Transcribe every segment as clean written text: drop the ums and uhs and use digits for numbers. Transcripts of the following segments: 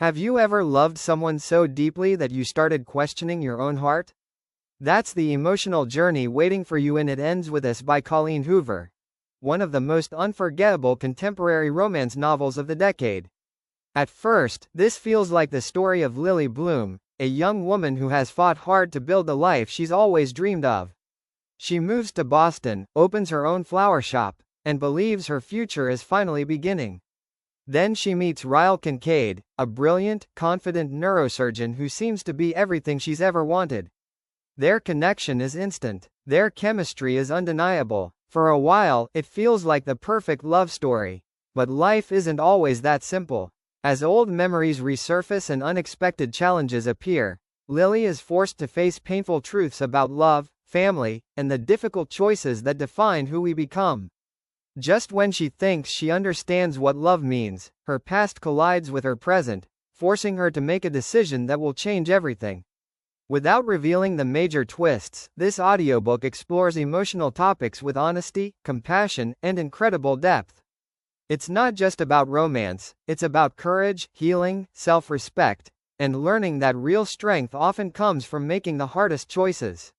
Have you ever loved someone so deeply that you started questioning your own heart? That's the emotional journey waiting for you in It Ends With Us by Colleen Hoover, one of the most unforgettable contemporary romance novels of the decade. At first, this feels like the story of Lily Bloom, a young woman who has fought hard to build the life she's always dreamed of. She moves to Boston, opens her own flower shop, and believes her future is finally beginning. Then she meets Ryle Kincaid, a brilliant, confident neurosurgeon who seems to be everything she's ever wanted. Their connection is instant. Their chemistry is undeniable. For a while, it feels like the perfect love story. But life isn't always that simple. As old memories resurface and unexpected challenges appear, Lily is forced to face painful truths about love, family, and the difficult choices that define who we become. Just when she thinks she understands what love means, her past collides with her present, forcing her to make a decision that will change everything. Without revealing the major twists, this audiobook explores emotional topics with honesty, compassion, and incredible depth. It's not just about romance, it's about courage, healing, self-respect, and learning that real strength often comes from making the hardest choices.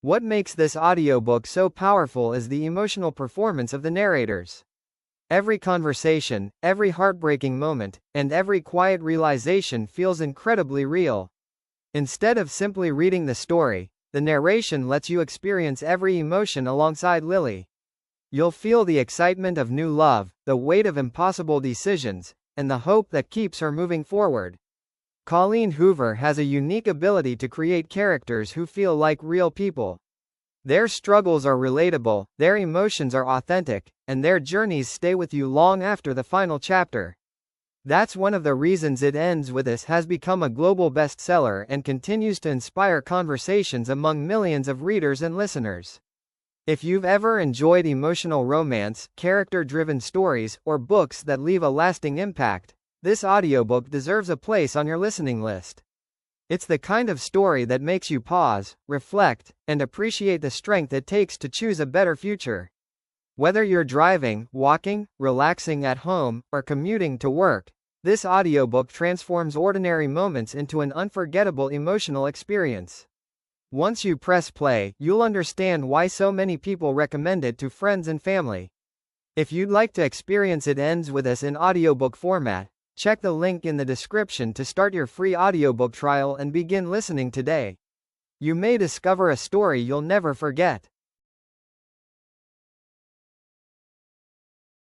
What makes this audiobook so powerful is the emotional performance of the narrators. Every conversation, every heartbreaking moment, and every quiet realization feels incredibly real. Instead of simply reading the story, the narration lets you experience every emotion alongside Lily. You'll feel the excitement of new love, the weight of impossible decisions, and the hope that keeps her moving forward. Colleen Hoover has a unique ability to create characters who feel like real people. Their struggles are relatable, their emotions are authentic, and their journeys stay with you long after the final chapter. That's one of the reasons It Ends With Us has become a global bestseller and continues to inspire conversations among millions of readers and listeners. If you've ever enjoyed emotional romance, character-driven stories, or books that leave a lasting impact, this audiobook deserves a place on your listening list. It's the kind of story that makes you pause, reflect, and appreciate the strength it takes to choose a better future. Whether you're driving, walking, relaxing at home, or commuting to work, this audiobook transforms ordinary moments into an unforgettable emotional experience. Once you press play, you'll understand why so many people recommend it to friends and family. If you'd like to experience It Ends With Us in audiobook format, check the link in the description to start your free audiobook trial and begin listening today. You may discover a story you'll never forget.